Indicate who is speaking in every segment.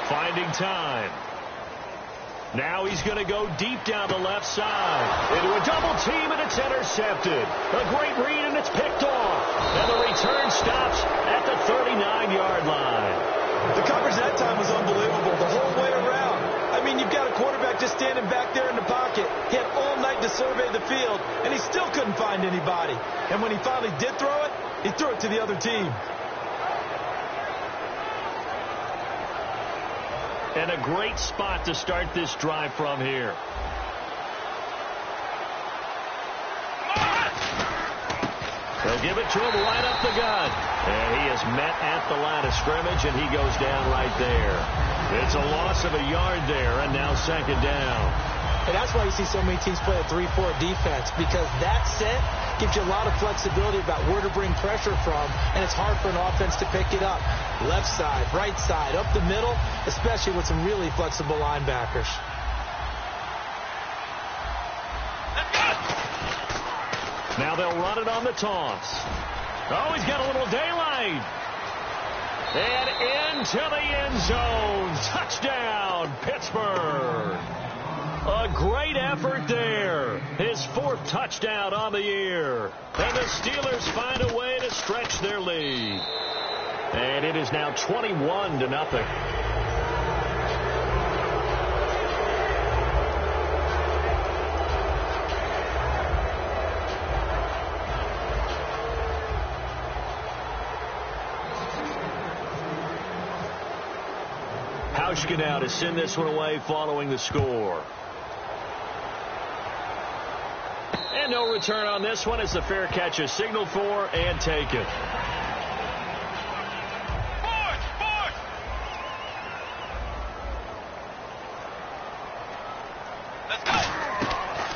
Speaker 1: Finding time. Now he's going to go deep down the left side. Into a double team, and it's intercepted. A great read, and it's picked off. And the return stops at the 39-yard line.
Speaker 2: The coverage that time was unbelievable the whole way around. I mean, you've got a quarterback just standing back there in the pocket. He had all night to survey the field, and he still couldn't find anybody. And when he finally did throw it, he threw it to the other team.
Speaker 1: And a great spot to start this drive from here. They'll give it to him right up the gut. And he is met at the line of scrimmage, and he goes down right there. It's a loss of a yard there, and now second down.
Speaker 2: And that's why you see so many teams play a 3-4 defense, because that set gives you a lot of flexibility about where to bring pressure from, and it's hard for an offense to pick it up. Left side, right side, up the middle, especially with some really flexible linebackers.
Speaker 1: Now they'll run it on the toss. Oh, he's got a little daylight. And into the end zone. Touchdown, Pittsburgh. A great effort there. His fourth touchdown on the year. And the Steelers find a way to stretch their lead. And it is now 21-0. Hauschka now to send this one away following the score. And no return on this one as the fair catch is signaled for and taken.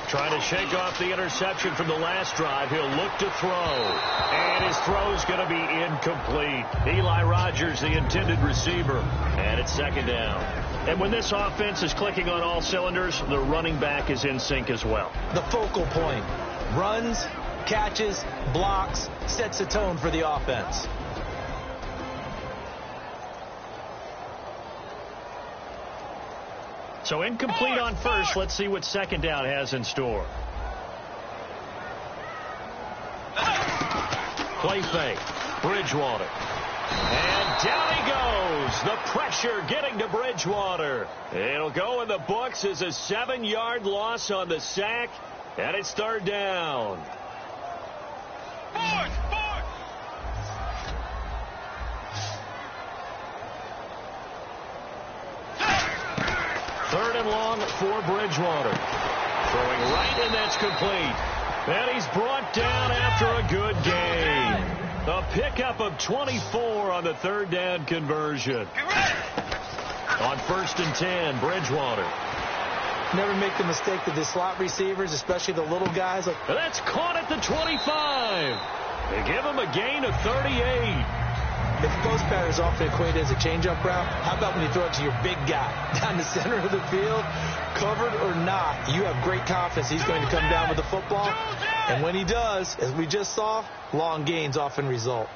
Speaker 1: Trying to shake off the interception from the last drive. He'll look to throw. And his throw's going to be incomplete. Eli Rogers, the intended receiver. And it's second down. And when this offense is clicking on all cylinders, the running back is in sync as well.
Speaker 2: The focal point. Runs, catches, blocks, sets the tone for the offense.
Speaker 1: So incomplete on first. Let's see what second down has in store. Play fake. Bridgewater. And down he goes. The pressure getting to Bridgewater. It'll go in the books as a 7-yard loss on the sack. And it's third down. Third and long for Bridgewater. Throwing right, and that's complete. And he's brought down after a good game. A pickup of 24 on the third down conversion. On first and 10, Bridgewater.
Speaker 2: Never make the mistake that the slot receivers, especially the little guys.
Speaker 1: That's caught at the 25. They give him a gain of 38.
Speaker 2: If post pattern is often equated as a change-up route, how about when you throw it to your big guy down the center of the field? Covered or not, you have great confidence he's going to come down with the football. And when he does, as we just saw, long gains often result.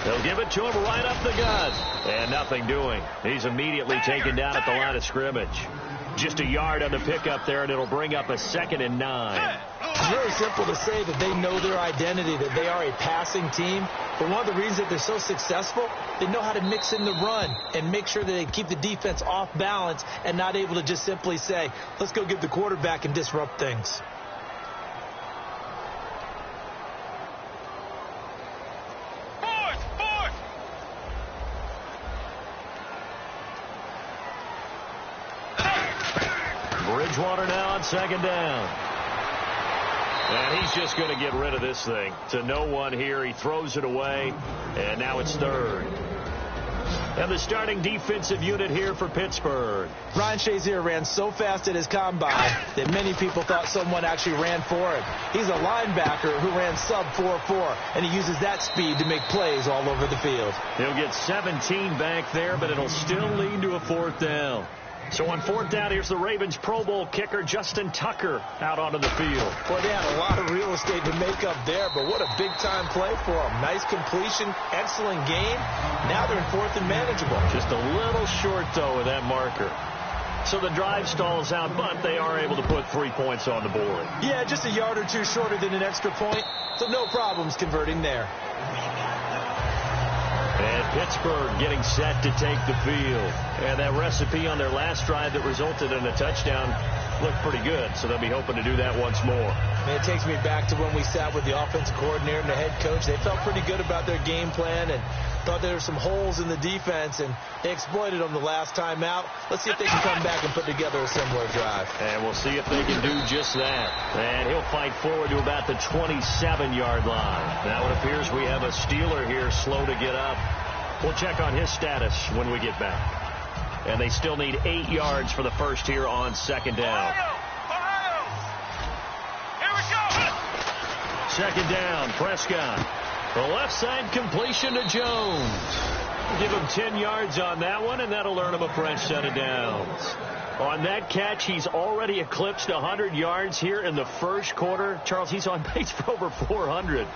Speaker 1: They'll give it to him right up the gut. And nothing doing. He's immediately taken down at the line of scrimmage. Just a yard on the pickup there, and it'll bring up a 2nd and 9.
Speaker 2: It's really simple to say that they know their identity, that they are a passing team. But one of the reasons that they're so successful, they know how to mix in the run and make sure that they keep the defense off balance and not able to just simply say, let's go get the quarterback and disrupt things.
Speaker 1: Bridgewater now on second down. And he's just going to get rid of this thing. To no one here. He throws it away. And now it's third. And the starting defensive unit here for Pittsburgh.
Speaker 2: Ryan Shazier ran so fast at his combine that many people thought someone actually ran for him. He's a linebacker who ran sub 4.4, and he uses that speed to make plays all over the field.
Speaker 1: He'll get 17 back there, but it'll still lead to a fourth down. So on fourth down, here's the Ravens Pro Bowl kicker, Justin Tucker, out onto the field.
Speaker 2: Well, they had a lot of real estate to make up there, but what a big-time play for them. Nice completion, excellent game. Now they're in fourth and manageable.
Speaker 1: Just a little short, though, with that marker. So the drive stalls out, but they are able to put 3 points on the board.
Speaker 2: Yeah, just a yard or two shorter than an extra point, so no problems converting there.
Speaker 1: And Pittsburgh getting set to take the field. And that recipe on their last drive that resulted in a touchdown looked pretty good, so they'll be hoping to do that once more.
Speaker 2: Man, it takes me back to when we sat with the offensive coordinator and the head coach. They felt pretty good about their game plan and thought there were some holes in the defense, and they exploited them the last time out. Let's see if they can come back and put together a similar drive.
Speaker 1: And we'll see if they can do just that. And he'll fight forward to about the 27-yard line. Now it appears we have a Steeler here slow to get up. We'll check on his status when we get back. And they still need 8 yards for the first here on second down.
Speaker 3: Ohio! Here we go!
Speaker 1: Second down, Prescott. The left side completion to Jones. Give him 10 yards on that one, and that'll earn him a fresh set of downs. On that catch, he's already eclipsed 100 yards here in the first quarter. Charles, he's on pace for over 400.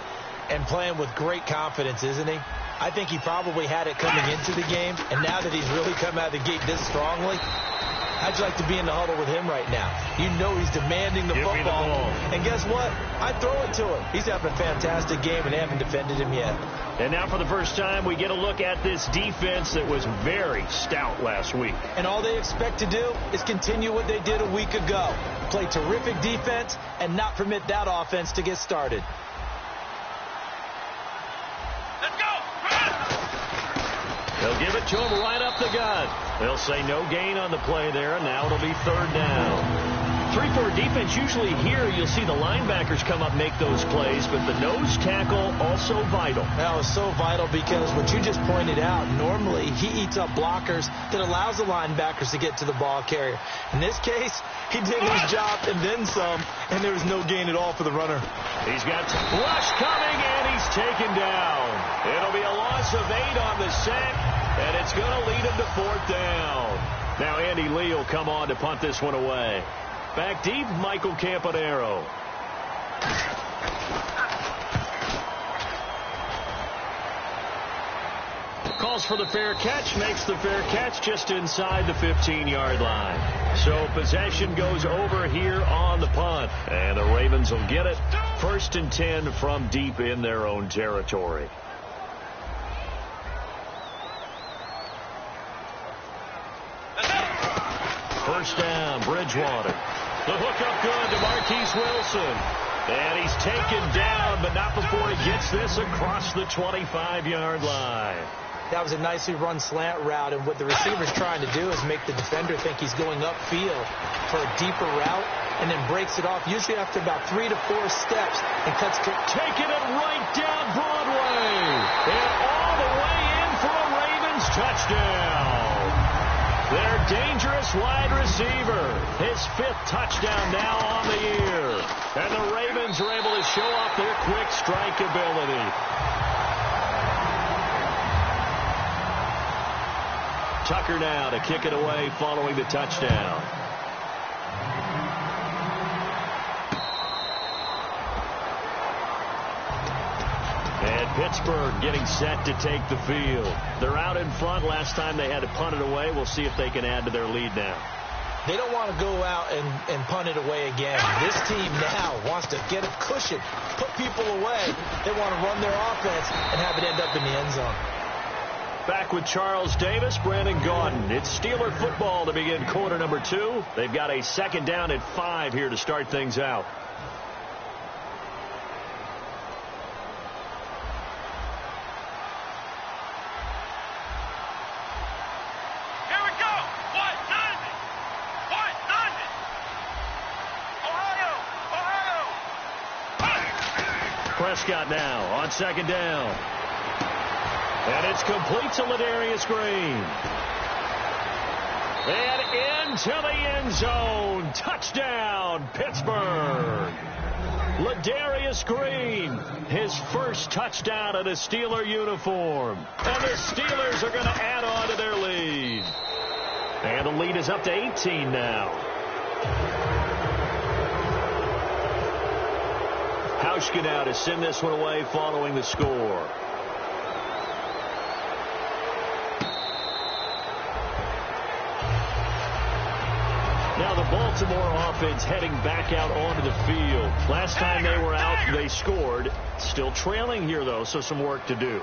Speaker 2: And playing with great confidence, isn't he? I think he probably had it coming into the game, and now that he's really come out of the gate this strongly, how'd you like to be in the huddle with him right now? You know he's demanding the
Speaker 1: Give me the
Speaker 2: football.
Speaker 1: ball.
Speaker 2: And guess what? I throw it to him. He's having a fantastic game, and they haven't defended him yet.
Speaker 1: And now for the first time, we get a look at this defense that was very stout last week.
Speaker 2: And all they expect to do is continue what they did a week ago. Play terrific defense and not permit that offense to get started.
Speaker 1: They'll give it to him right up the gut. They'll say no gain on the play there, and now it'll be third down. 3-4 defense, usually here you'll see the linebackers come up, make those plays, but the nose tackle also vital.
Speaker 2: That was so vital because what you just pointed out, normally he eats up blockers that allows the linebackers to get to the ball carrier. In this case, he did his job and then some, and there was no gain at all for the runner.
Speaker 1: He's got rush coming, and he's taken down. It'll be a loss of 8 on the sack, and it's going to lead him to fourth down. Now Andy Lee will come on to punt this one away. Back deep, Michael Campanaro. Calls for the fair catch, makes the fair catch just inside the 15-yard line. So possession goes over here on the punt, and the Ravens will get it. First and 10 from deep in their own territory. First down, Bridgewater. The hook up good to Marquise Wilson. And he's taken down, but not before he gets this across the 25-yard line.
Speaker 2: That was a nicely run slant route, and what the receiver's trying to do is make the defender think he's going upfield for a deeper route, and then breaks it off, usually after about 3 to 4 steps, and cuts.
Speaker 1: Taking it right down Broadway. And all the way in for a Ravens touchdown. Their dangerous wide receiver. His 5th touchdown now on the year. And the Ravens are able to show off their quick strike ability. Tucker now to kick it away following the touchdown. And Pittsburgh getting set to take the field. They're out in front. Last time they had to punt it away. We'll see if they can add to their lead now.
Speaker 2: They don't want to go out and punt it away again. This team now wants to get a cushion, put people away. They want to run their offense and have it end up in the end zone.
Speaker 1: Back with Charles Davis, Brandon Gaudin. It's Steeler football to begin quarter number 2. They've got a second down at 5 here to start things out.
Speaker 3: Here we go! What? Nothing! What? Nothing! Ohio!
Speaker 1: Prescott now on second down. And it's complete to Ladarius Green. And into the end zone. Touchdown, Pittsburgh. Ladarius Green, his first touchdown in a Steeler uniform. And the Steelers are going to add on to their lead. And the lead is up to 18 now. Hauschka now to send this one away following the score. Now the Baltimore offense heading back out onto the field. Last time they were out, they scored. Still trailing here, though, so some work to do.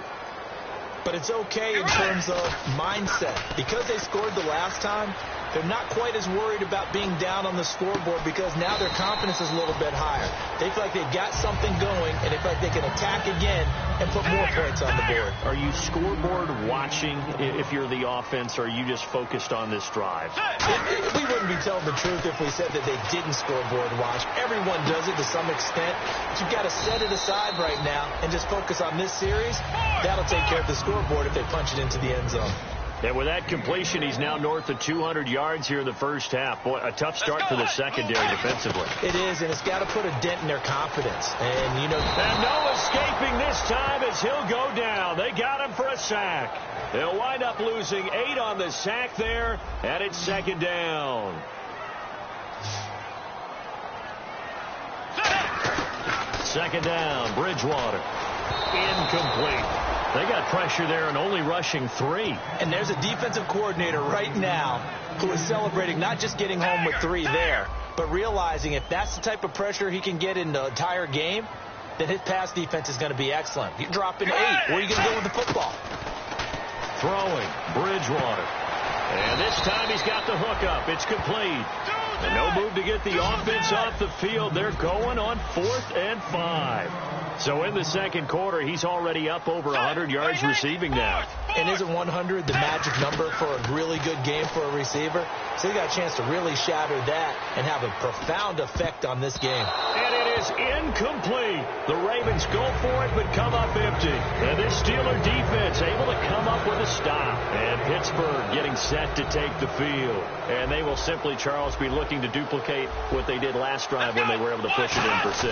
Speaker 2: But it's okay in terms of mindset. Because they scored the last time, they're not quite as worried about being down on the scoreboard because now their confidence is a little bit higher. They feel like they've got something going, and they feel like they can attack again and put more points on the board.
Speaker 1: Are you scoreboard watching if you're the offense, or are you just focused on this drive?
Speaker 2: We wouldn't be telling the truth if we said that they didn't scoreboard watch. Everyone does it to some extent. But you've got to set it aside right now and just focus on this series. That'll take care of the scoreboard if they punch it into the end zone.
Speaker 1: And with that completion, he's now north of 200 yards here in the first half. Boy, a tough start for the secondary defensively.
Speaker 2: It is, and it's got to put a dent in their confidence. And, you know...
Speaker 1: And no escaping this time as he'll go down. They got him for a sack. They'll wind up losing 8 on the sack there, and it's second down. Second down, Bridgewater. Incomplete. They got pressure there and only rushing 3.
Speaker 2: And there's a defensive coordinator right now who is celebrating not just getting home with 3 there, but realizing if that's the type of pressure he can get in the entire game, then his pass defense is going to be excellent. You're dropping 8. Where are you going to go with the football?
Speaker 1: Throwing, Bridgewater. And this time he's got the hook up. It's complete. And no move to get the offense off the field. They're going on 4th and 5. So in the second quarter, he's already up over 100 yards receiving now.
Speaker 2: And isn't 100 the magic number for a really good game for a receiver? So he got a chance to really shatter that and have a profound effect on this game.
Speaker 1: And it is incomplete. The Ravens go for it but come up empty. And this Steeler defense able to come up with a stop. And Pittsburgh getting set to take the field. And they will simply, Charles, be looking to duplicate what they did last drive when they were able to push it in for 6.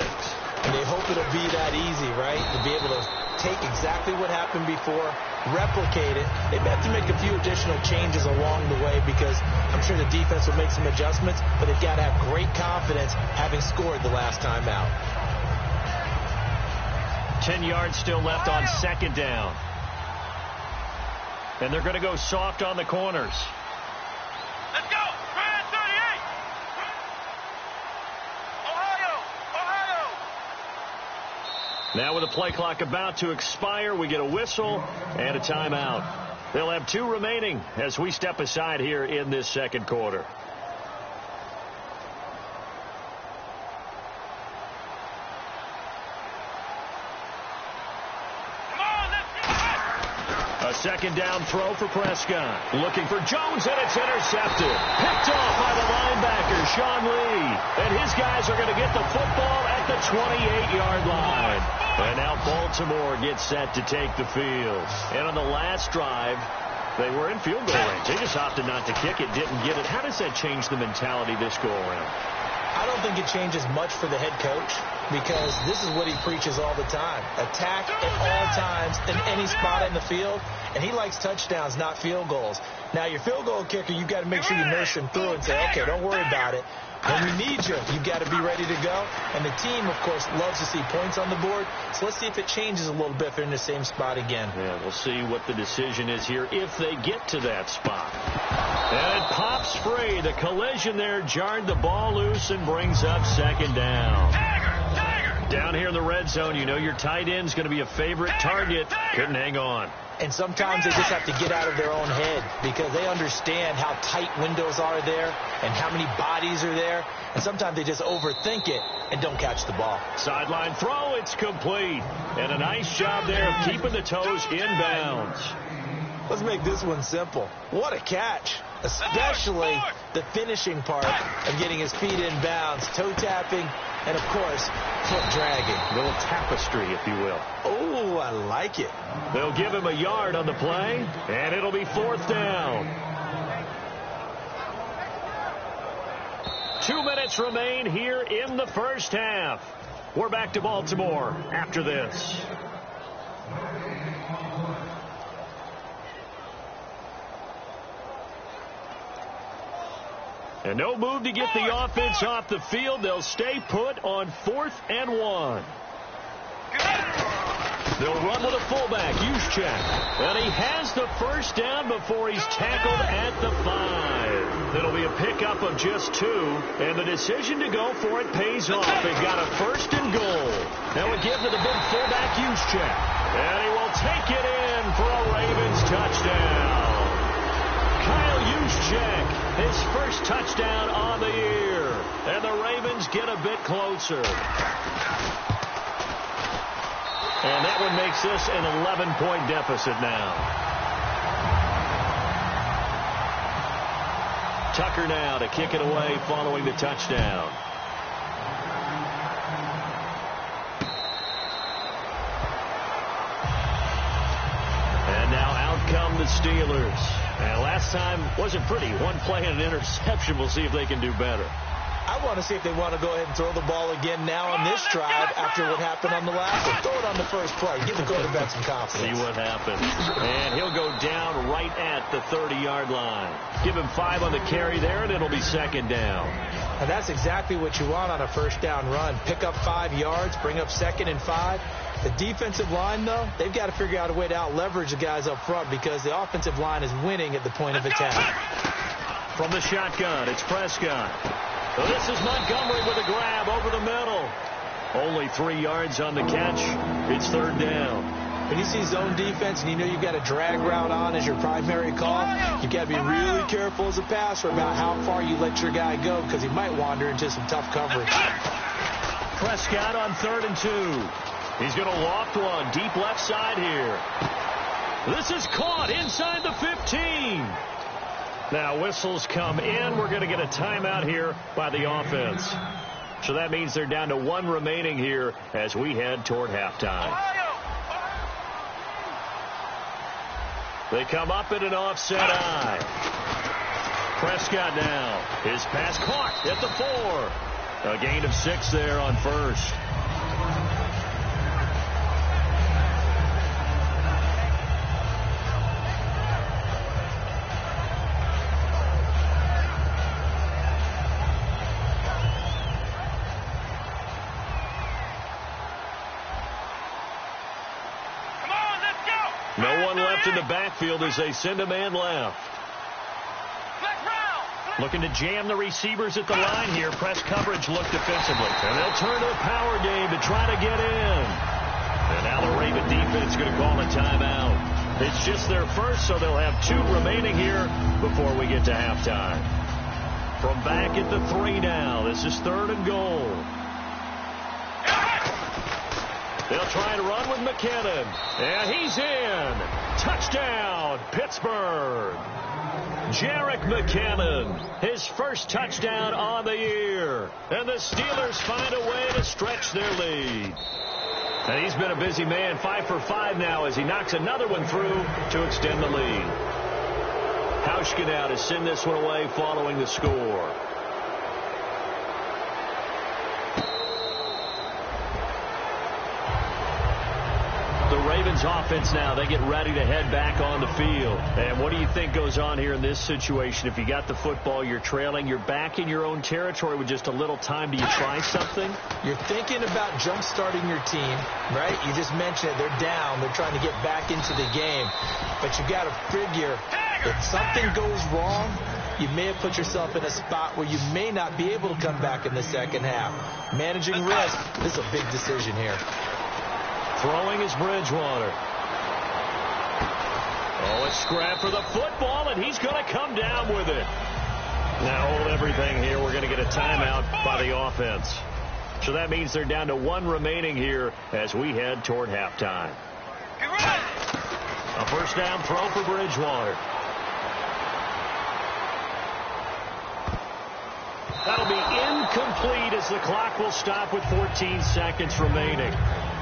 Speaker 2: And they hope it'll be that easy, right? To be able to take exactly what happened before, replicate it. They may have to make a few additional changes along the way because I'm sure the defense will make some adjustments, but they've got to have great confidence having scored the last time out.
Speaker 1: 10 yards still left on second down. And they're going to go soft on the corners.
Speaker 3: Let's go. Brand 38. Ohio.
Speaker 1: Now with the play clock about to expire, we get a whistle and a timeout. They'll have 2 remaining as we step aside here in this second quarter. A second down throw for Prescott. Looking for Jones, and it's intercepted. Picked off by the linebacker, Sean Lee. And his guys are going to get the football at the 28-yard line. And now Baltimore gets set to take the field. And on the last drive, they were in field goal range. They just opted not to kick it, didn't get it. How does that change the mentality this go around?
Speaker 2: I don't think it changes much for the head coach because this is what he preaches all the time. Attack at all times in any spot in the field, and he likes touchdowns, not field goals. Now, your field goal kicker, you've got to make sure you nurse him through and say, okay, don't worry about it. When we need you, you've got to be ready to go. And the team, of course, loves to see points on the board. So let's see if it changes a little bit if they're in the same spot again.
Speaker 1: Yeah, we'll see what the decision is here if they get to that spot. And it pops free. The collision there jarred the ball loose and brings up second down. Down here in the red zone, you know your tight end's going to be a favorite target. Couldn't hang on.
Speaker 2: And sometimes they just have to get out of their own head because they understand how tight windows are there and how many bodies are there. And sometimes they just overthink it and don't catch the ball.
Speaker 1: Sideline throw, it's complete. And a nice job there of keeping the toes inbounds.
Speaker 2: Let's make this one simple. What a catch, especially the finishing part of getting his feet in bounds, toe tapping, and, of course, foot dragging.
Speaker 1: A little tapestry, if you will.
Speaker 2: Oh, I like it.
Speaker 1: They'll give him a yard on the play, and it'll be 4th down. 2 minutes remain here in the first half. We're back to Baltimore after this. And no move to get the offense off the field. They'll stay put on 4th and 1. They'll run with a fullback, Juszczyk. And he has the first down before he's tackled at the 5. It'll be a pickup of just 2. And the decision to go for it pays off. They've got a 1st and goal. Now we give to the big fullback, Juszczyk. And he will take it in for a Ravens touchdown. Kyle Juszczyk, his first touchdown on the year. And the Ravens get a bit closer. And that one makes this an 11-point deficit now. Tucker now to kick it away following the touchdown. And now out come the Steelers. And last time wasn't pretty. One play and an interception. We'll see if they can do better.
Speaker 2: I want to see if they want to go ahead and throw the ball again now on this drive after what happened on the last one. Throw it on the first play. Give the quarterback some confidence.
Speaker 1: See what happens. And he'll go down right at the 30-yard line. Give him 5 on the carry there, and it'll be 2nd down.
Speaker 2: And that's exactly what you want on a first down run. Pick up 5 yards, bring up 2nd and 5. The defensive line, though, they've got to figure out a way to out-leverage the guys up front because the offensive line is winning at the point of attack.
Speaker 1: From the shotgun, it's Prescott. So this is Montgomery with a grab over the middle. Only 3 yards on the catch. It's 3rd down.
Speaker 2: When you see zone defense and you know you've got a drag route on as your primary call, you've got to be really careful as a passer about how far you let your guy go because he might wander into some tough coverage.
Speaker 1: Prescott on 3rd and 2. He's going to loft one deep left side here. This is caught inside the 15. Now whistles come in. We're going to get a timeout here by the offense. So that means they're down to 1 remaining here as we head toward halftime. They come up in an offset eye. Prescott now. His pass caught at the 4. A gain of 6 there on 1st. No one left in the backfield as they send a man left. Looking to jam the receivers at the line here. Press coverage look defensively. And they'll turn to the power game to try to get in. And now the Raven defense is going to call a timeout. It's just their first, so they'll have 2 remaining here before we get to halftime. From back at the 3 now. This is 3rd and goal. They'll try and run with McKinnon. And he's in. Touchdown, Pittsburgh. Jerick McKinnon, his first touchdown on the year. And the Steelers find a way to stretch their lead. And he's been a busy man, 5 for 5 now as he knocks another one through to extend the lead. Hauschka now to send this one away following the score. The Ravens offense now, they get ready to head back on the field. And what do you think goes on here in this situation? If you got the football, you're trailing, you're back in your own territory with just a little time. Do you try something?
Speaker 2: You're thinking about jump-starting your team, right? You just mentioned it. They're down. They're trying to get back into the game. But you got to figure if something goes wrong, you may have put yourself in a spot where you may not be able to come back in the second half. Managing risk, this is a big decision here.
Speaker 1: Throwing is Bridgewater. Oh, a scrap for the football, and he's going to come down with it. Now hold everything here. We're going to get a timeout by the offense. So that means they're down to 1 remaining here as we head toward halftime. A first down throw for Bridgewater. That'll be incomplete as the clock will stop with 14 seconds remaining.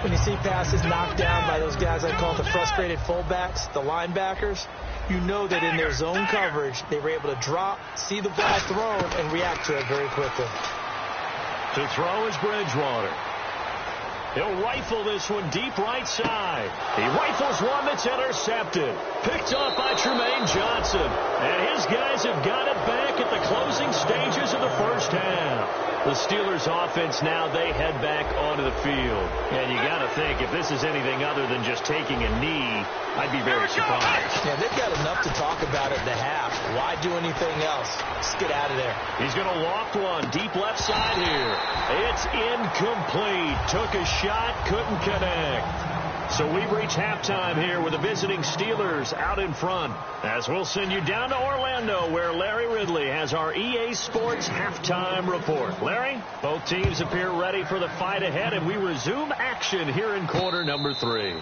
Speaker 2: When you see passes knocked down by those guys I call the frustrated fullbacks, the linebackers, you know that in their zone coverage, they were able to drop, see the ball thrown, and react to it very quickly.
Speaker 1: To throw is Bridgewater. He'll rifle this one deep right side. He rifles one that's intercepted. Picked off by Trumaine Johnson. And his guys have got it back at the closing stages of the first half. The Steelers offense now, they head back onto the field. And you got to think, if this is anything other than just taking a knee, I'd be very surprised.
Speaker 2: Yeah, they've got enough to talk about at the half. Why do anything else? Just get out of there.
Speaker 1: He's going to loft one deep left side here. It's incomplete. Took a shot, couldn't connect. So we've reached halftime here with the visiting Steelers out in front. As we'll send you down to Orlando, where Larry Ridley has our EA Sports halftime report. Larry, both teams appear ready for the fight ahead, and we resume action here in quarter number 3.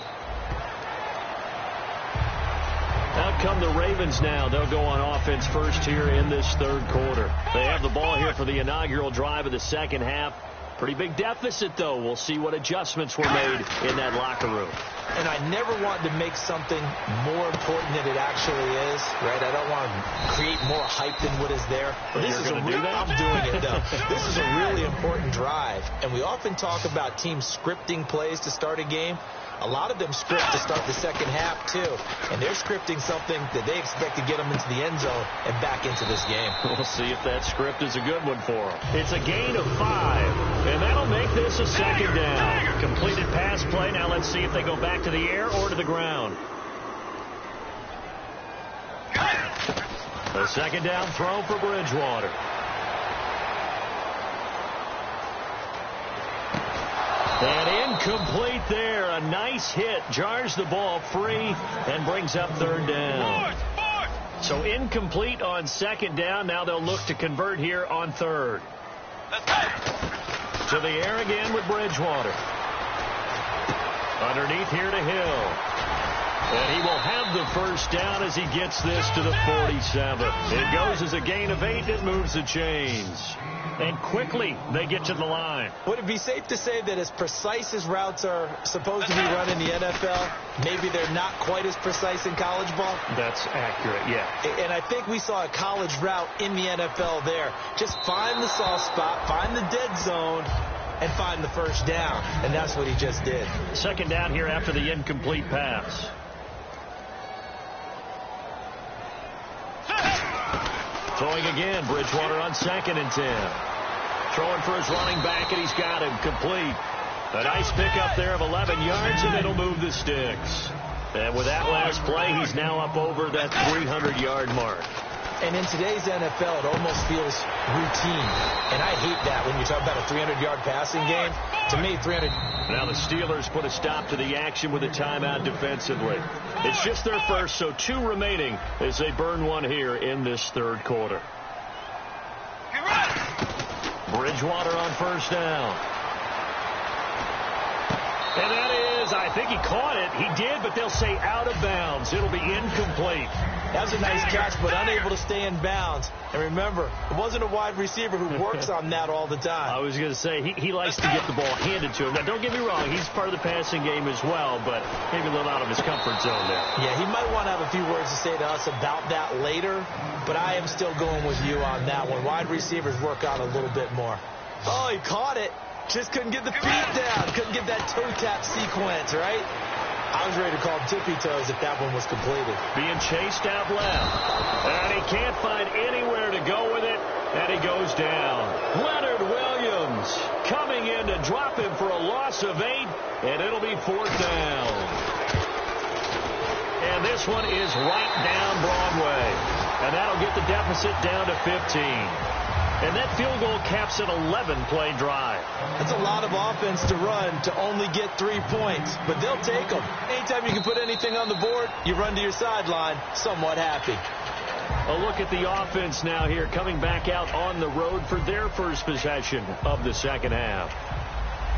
Speaker 1: Out come the Ravens now. They'll go on offense first here in this third quarter. They have the ball here for the inaugural drive of the second half. Pretty big deficit, though. We'll see what adjustments were made in that locker room.
Speaker 2: And I never want to make something more important than it actually is, right? I don't want to create more hype than what is there.
Speaker 1: But this is I'm
Speaker 2: doing it, though. This is a really important drive. And we often talk about teams scripting plays to start a game. A lot of them script to start the second half, too. And they're scripting something that they expect to get them into the end zone and back into this game.
Speaker 1: We'll see if that script is a good one for them. It's a gain of 5, and that'll make this a second down. Completed pass play. Now let's see if they go back to the air or to the ground. A second down throw for Bridgewater. And incomplete there. A nice hit. Jars the ball free and brings up third down. So incomplete on second down. Now they'll look to convert here on third. To the air again with Bridgewater. Underneath here to Hill. And he will have the first down as he gets this to the 47. It goes as a gain of 8. It moves the chains. And quickly they get to the line.
Speaker 2: Would it be safe to say that as precise as routes are supposed to be run in the NFL, maybe they're not quite as precise in college ball?
Speaker 1: That's accurate, yeah.
Speaker 2: And I think we saw a college route in the NFL there. Just find the soft spot, find the dead zone, and find the first down. And that's what he just did.
Speaker 1: Second down here after the incomplete pass. Throwing again, Bridgewater on 2nd and 10. Throwing for his running back, and he's got him complete. A nice pickup there of 11 yards, and it'll move the sticks. And with that last play, he's now up over that 300-yard mark.
Speaker 2: And in today's NFL, it almost feels routine. And I hate that when you talk about a 300-yard passing game. To me, 300...
Speaker 1: Now the Steelers put a stop to the action with a timeout defensively. It's just their first, so 2 remaining as they burn one here in this third quarter. Bridgewater on first down. And that is, I think he caught it. He did, but they'll say out of bounds. It'll be incomplete.
Speaker 2: That was a nice catch, but unable to stay in bounds. And remember, it wasn't a wide receiver who works on that all the time.
Speaker 1: I was going to say, he likes to get the ball handed to him. Now, don't get me wrong, he's part of the passing game as well, but maybe a little out of his comfort zone there.
Speaker 2: Yeah, he might want to have a few words to say to us about that later, but I am still going with you on that one. Wide receivers work out a little bit more. Oh, he caught it. Just couldn't get the feet down. Couldn't get that toe tap sequence, right? I was ready to call tippy toes if that one was completed.
Speaker 1: Being chased out left. And he can't find anywhere to go with it. And he goes down. Leonard Williams coming in to drop him for a loss of 8. And it'll be 4th down. And this one is right down Broadway. And that'll get the deficit down to 15. And that field goal caps an 11-play drive.
Speaker 2: That's a lot of offense to run to only get 3 points, but they'll take them. Anytime you can put anything on the board, you run to your sideline somewhat happy.
Speaker 1: A look at the offense now here, coming back out on the road for their first possession of the second half.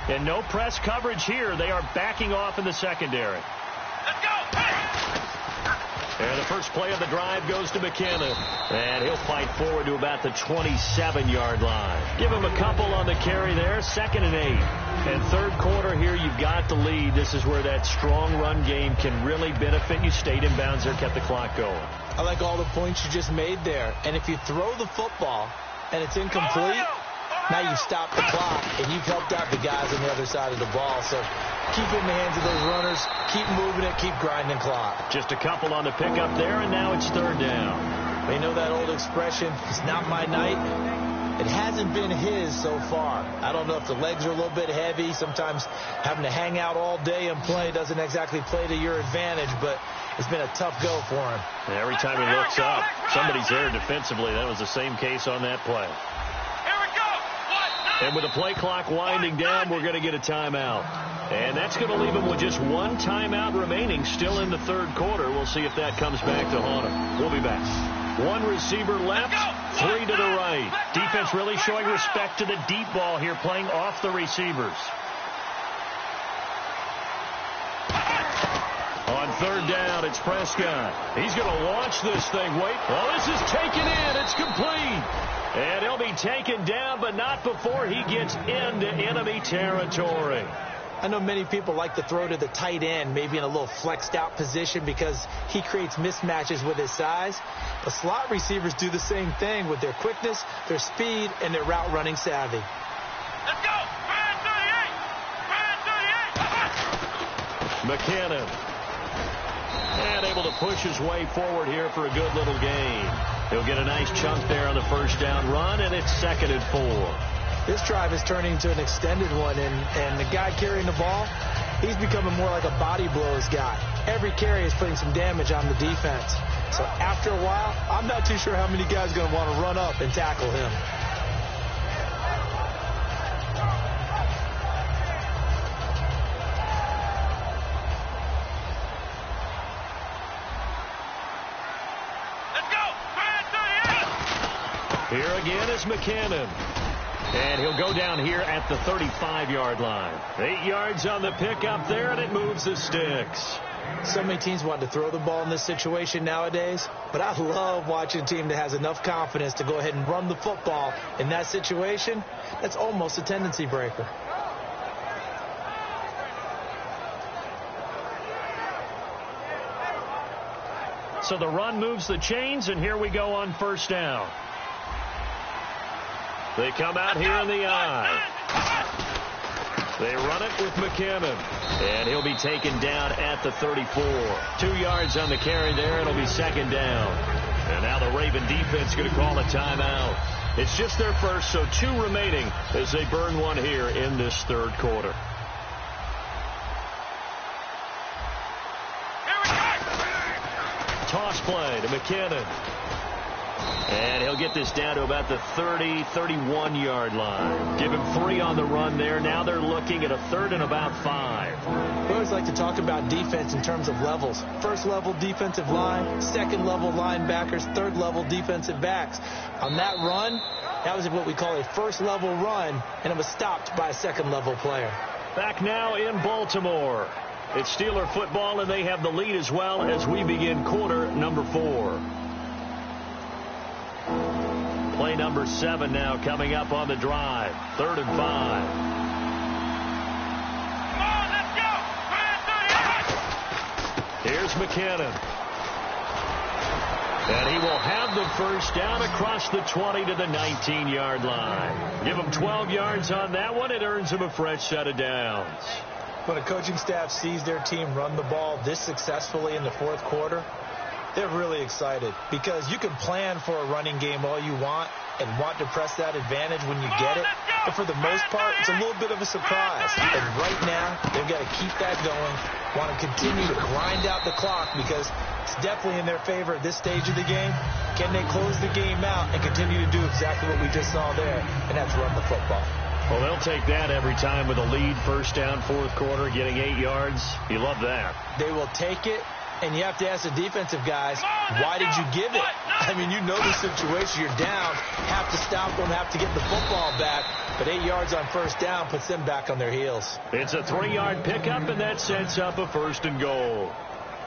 Speaker 1: And no press coverage here. They are backing off in the secondary.
Speaker 3: Let's go! Hey!
Speaker 1: And the first play of the drive goes to McKinnon. And he'll fight forward to about the 27-yard line. Give him a couple on the carry there. 2nd and 8. And third quarter here, you've got the lead. This is where that strong run game can really benefit you. Stayed in bounds there, kept the clock going.
Speaker 2: I like all the points you just made there. And if you throw the football and it's incomplete, Now you've stopped the clock, and you've helped out the guys on the other side of the ball. So keep it in the hands of those runners. Keep moving it. Keep grinding clock.
Speaker 1: Just a couple on the pickup there, and now it's third down.
Speaker 2: They know that old expression, it's not my night. It hasn't been his so far. I don't know if the legs are a little bit heavy. Sometimes having to hang out all day and play doesn't exactly play to your advantage, but it's been a tough go for him.
Speaker 1: Every time he looks up, somebody's there defensively. That was the same case on that play. And with the play clock winding down, we're going to get a timeout. And that's going to leave him with just one timeout remaining still in the third quarter. We'll see if that comes back to haunt him. We'll be back. One receiver left, three to the right. Defense really showing respect to the deep ball here, playing off the receivers. On third down, it's Prescott. He's going to launch this thing. Wait. Well, this is taken in. It's complete. And he'll be taken down, but not before he gets into enemy territory.
Speaker 2: I know many people like to throw to the tight end, maybe in a little flexed out position because he creates mismatches with his size. But slot receivers do the same thing with their quickness, their speed, and their route running savvy.
Speaker 3: Let's go!
Speaker 1: McKinnon. And able to push his way forward here for a good little gain. He'll get a nice chunk there on the first down run, and it's 2nd and 4.
Speaker 2: This drive is turning into an extended one, and the guy carrying the ball, he's becoming more like a body blows guy. Every carry is putting some damage on the defense. So after a while, I'm not too sure how many guys are going to want to run up and tackle him.
Speaker 3: Let's go!
Speaker 1: Here again is McKinnon. And he'll go down here at the 35-yard line. 8 yards on the pickup there, and it moves the sticks.
Speaker 2: So many teams want to throw the ball in this situation nowadays, but I love watching a team that has enough confidence to go ahead and run the football in that situation. That's almost a tendency breaker.
Speaker 1: So the run moves the chains, and here we go on first down. They come out here in the eye. They run it with McKinnon. And he'll be taken down at the 34. 2 yards on the carry there. It'll be 2nd down. And now the Raven defense going to call a timeout. It's just their first, so 2 remaining as they burn one here in this third quarter. Toss play to McKinnon. And he'll get this down to about the 30, 31-yard line. Give him 3 on the run there. Now they're looking at a 3rd and about 5.
Speaker 2: We always like to talk about defense in terms of levels. First level defensive line, second level linebackers, third level defensive backs. On that run, that was what we call a first level run, and it was stopped by a second level player.
Speaker 1: Back now in Baltimore. It's Steeler football, and they have the lead as well as we begin quarter number 4. Play number 7 now coming up on the drive. 3rd and 5.
Speaker 3: Come on, let's go!
Speaker 1: Here's McKinnon. And he will have the first down across the 20 to the 19-yard line. Give him 12 yards on that one. It earns him a fresh set of downs.
Speaker 2: When a coaching staff sees their team run the ball this successfully in the fourth quarter, they're really excited because you can plan for a running game all you want and want to press that advantage when you get it. But for the most part, it's a little bit of a surprise. And right now, they've got to keep that going, want to continue to grind out the clock because it's definitely in their favor at this stage of the game. Can they close the game out and continue to do exactly what we just saw there, and that's run the football?
Speaker 1: Well, they'll take that every time with a lead, first down, fourth quarter, getting 8 yards. You love that.
Speaker 2: They will take it. And you have to ask the defensive guys, why did you give it? I mean, you know the situation. You're down, have to stop them, have to get the football back. But 8 yards on first down puts them back on their heels.
Speaker 1: It's a 3-yard pickup, and that sets up a 1st and goal.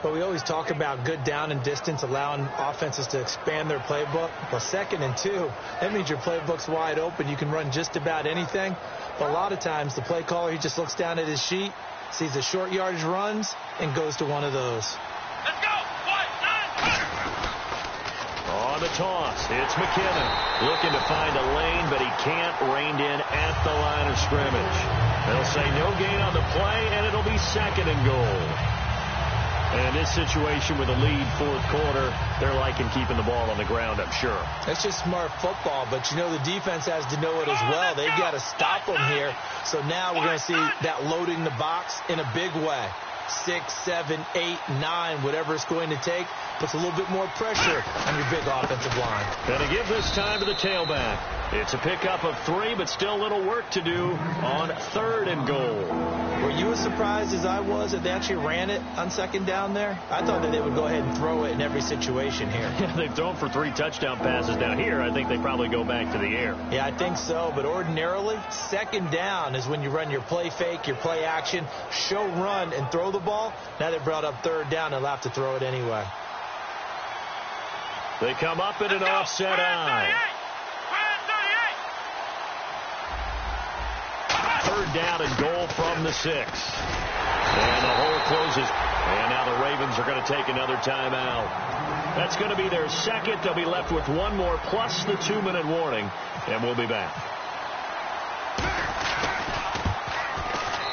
Speaker 2: But we always talk about good down and distance, allowing offenses to expand their playbook. Well, 2nd and 2, that means your playbook's wide open. You can run just about anything. But a lot of times, the play caller, he just looks down at his sheet, sees the short yardage runs, and goes to one of those.
Speaker 3: Let's go! 1, 9,
Speaker 1: On the toss. It's McKinnon looking to find a lane, but he can't. Reined in at the line of scrimmage. They'll say no gain on the play, and it'll be 2nd and goal. And this situation with a lead 4th quarter, they're liking keeping the ball on the ground, I'm sure.
Speaker 2: That's just smart football, but you know the defense has to know it as well. They've got to stop them here. So now we're going to see that loading the box in a big way. 6, 7, 8, 9, whatever it's going to take, puts a little bit more pressure on your big offensive line.
Speaker 1: Going to give this time to the tailback. It's a pickup of 3, but still a little work to do on 3rd and goal.
Speaker 2: Were you as surprised as I was that they actually ran it on 2nd down there? I thought that they would go ahead and throw it in every situation here.
Speaker 1: Yeah, they've thrown for 3 touchdown passes down here. I think they probably go back to the air.
Speaker 2: Yeah, I think so. But ordinarily, 2nd down is when you run your play fake, your play action, show run, and throw the ball. Now they brought up 3rd down. They'll have to throw it anyway.
Speaker 1: They come up in an offset eye. 3rd down and goal from the 6. And the hole closes. And now the Ravens are going to take another timeout. That's going to be their 2nd. They'll be left with 1 more plus the 2-minute warning. And we'll be back.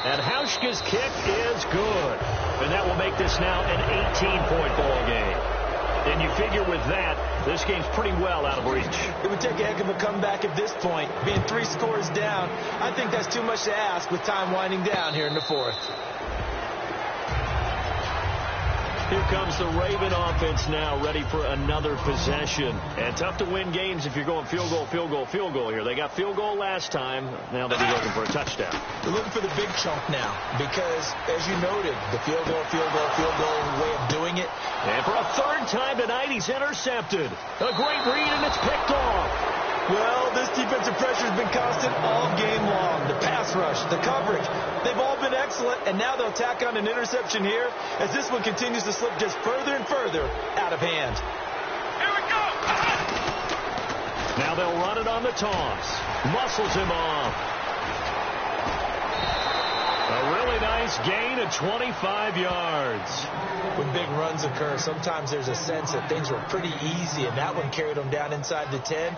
Speaker 1: And Hauschka's kick is good. And that will make this now an 18-point ball game. And you figure with that, this game's pretty well out of reach.
Speaker 2: It would take a heck of a comeback at this point. Being 3 scores down, I think that's too much to ask with time winding down here in the 4th.
Speaker 1: Here comes the Raven offense now, ready for another possession. And tough to win games if you're going field goal, field goal, field goal here. They got field goal last time. Now they'll be looking for a touchdown.
Speaker 2: They're looking for the big chunk now because, as you noted, the field goal way of doing it.
Speaker 1: And for a 3rd time tonight, he's intercepted. A great read, and it's picked off.
Speaker 2: Well, this defensive pressure has been constant all game long. The pass rush, the coverage, they've all been excellent, and now they'll tack on an interception here as this one continues to slip just further and further out of hand.
Speaker 3: Here we go.
Speaker 1: Now they'll run it on the toss. Muscles him off. A really nice gain of 25 yards.
Speaker 2: When big runs occur, sometimes there's a sense that things were pretty easy, and that one carried them down inside the 10.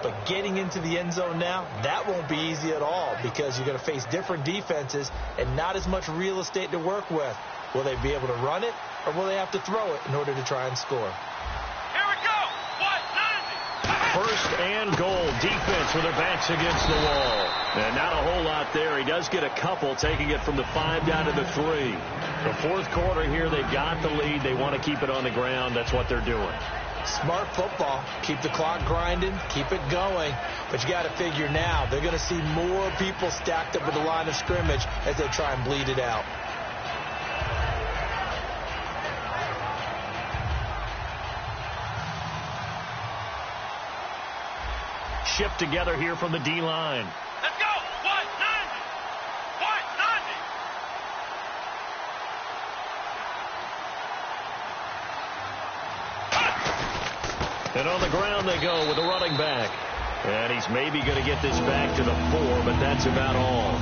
Speaker 2: But getting into the end zone now, that won't be easy at all because you're going to face different defenses and not as much real estate to work with. Will they be able to run it, or will they have to throw it in order to try and score?
Speaker 3: Here we go.
Speaker 1: 1st and goal. Defense with their backs against the wall. And not a whole lot there. He does get a couple, taking it from the 5 down to the 3. The 4th quarter here, they've got the lead. They want to keep it on the ground. That's what they're doing.
Speaker 2: Smart football. Keep the clock grinding. Keep it going. But you got to figure now they're going to see more people stacked up at the line of scrimmage as they try and bleed it out.
Speaker 1: Shift together here from the D-line.
Speaker 3: Let's go. 190. 190.
Speaker 1: And on the ground they go with the running back. And he's maybe going to get this back to the 4, but that's about all.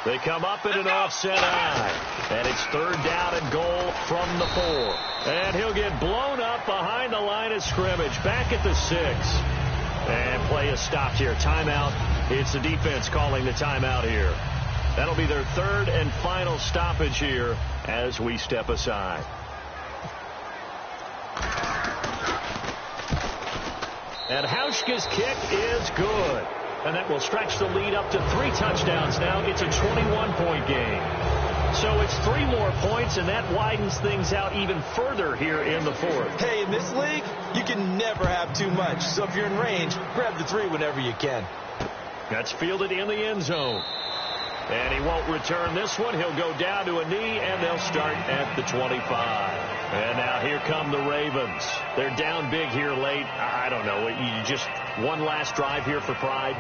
Speaker 1: They come up in an offset eye. And it's 3rd down and goal from the 4. And he'll get blown up behind the line of scrimmage. Back at the 6. And play is stopped here. Timeout. It's the defense calling the timeout here. That'll be their 3rd and final stoppage here as we step aside. And Hauschka's kick is good. And that will stretch the lead up to 3 touchdowns now. It's a 21-point game. So it's 3 more points, and that widens things out even further here in the 4th.
Speaker 2: Hey, in this league, you can never have too much. So if you're in range, grab the 3 whenever you can.
Speaker 1: That's fielded in the end zone. And he won't return this one. He'll go down to a knee, and they'll start at the 25. And now here come the Ravens. They're down big here late. I don't know. You just one last drive here for pride.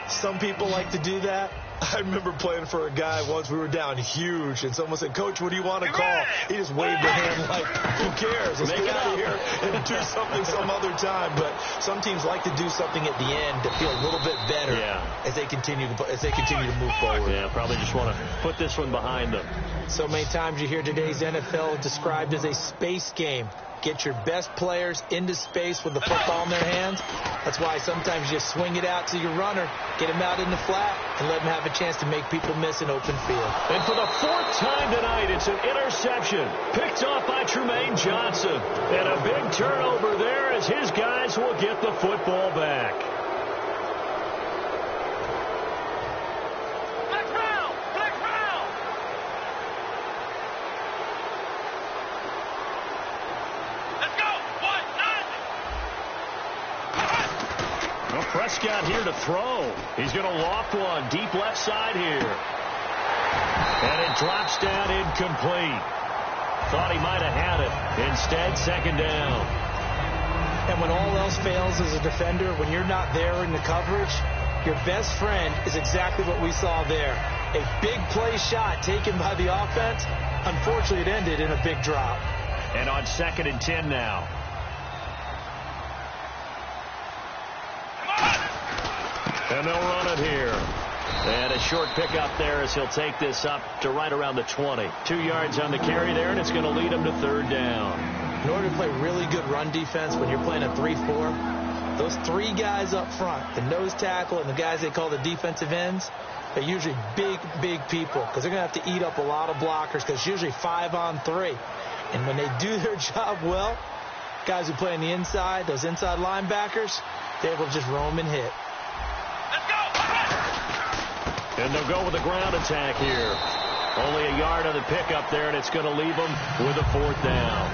Speaker 2: Some people like to do that. I remember playing for a guy once. We were down huge, and someone said, "Coach, what do you want to call?" He just waved a hand like, "Who cares? Let's get out of here and do something some other time." But some teams like to do something at the end to feel a little bit better as they continue to move forward.
Speaker 1: Yeah, probably just want to put this one behind them.
Speaker 2: So many times you hear today's NFL described as a space game. Get your best players into space with the football in their hands. That's why sometimes you swing it out to your runner, get him out in the flat, and let him have a chance to make people miss an open field.
Speaker 1: And for the 4th time tonight, it's an interception picked off by Trumaine Johnson. And a big turnover there as his guys will get the football back. Prescott here to throw. He's going to loft one deep left side here. And it drops down incomplete. Thought he might have had it. Instead, 2nd down.
Speaker 2: And when all else fails as a defender, when you're not there in the coverage, your best friend is exactly what we saw there. A big play shot taken by the offense. Unfortunately, it ended in a big drop.
Speaker 1: And on 2nd and 10 now. And they'll run it here. And a short pickup there as he'll take this up to right around the 20. 2 yards on the carry there, and it's going to lead him to 3rd down.
Speaker 2: In order to play really good run defense when you're playing a 3-4, those 3 guys up front, the nose tackle and the guys they call the defensive ends, they're usually big people because they're going to have to eat up a lot of blockers because it's usually 5-on-3. And when they do their job well, guys who play on the inside, those inside linebackers, they're able to just roam and hit.
Speaker 1: And they'll go with a ground attack here. Only a yard on the pickup there, and it's going to leave them with a 4th down.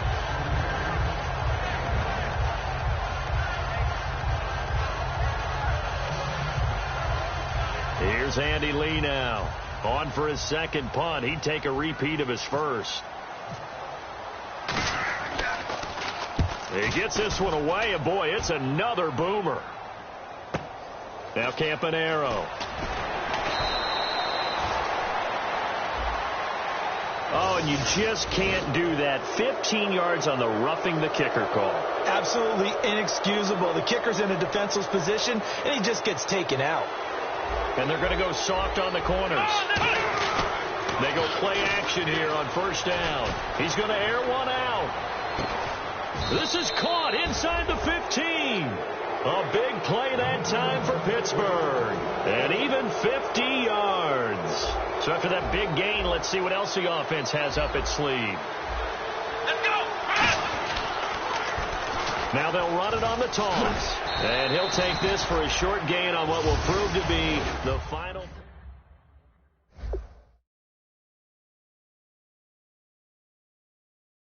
Speaker 1: Here's Andy Lee now. On for his 2nd punt. He'd take a repeat of his first. He gets this one away, and boy, it's another boomer. Now Campanaro. Oh, and you just can't do that. 15 yards on the roughing the kicker call.
Speaker 2: Absolutely inexcusable. The kicker's in a defenseless position, and he just gets taken out.
Speaker 1: And they're going to go soft on the corners. They go play action here on 1st down. He's going to air one out. This is caught inside the 15. A big play that time for Pittsburgh. And even 50 yards. So after that big gain, let's see what else the offense has up its sleeve.
Speaker 3: Let's go!
Speaker 1: Now they'll run it on the toss. And he'll take this for a short gain on what will prove to be the final.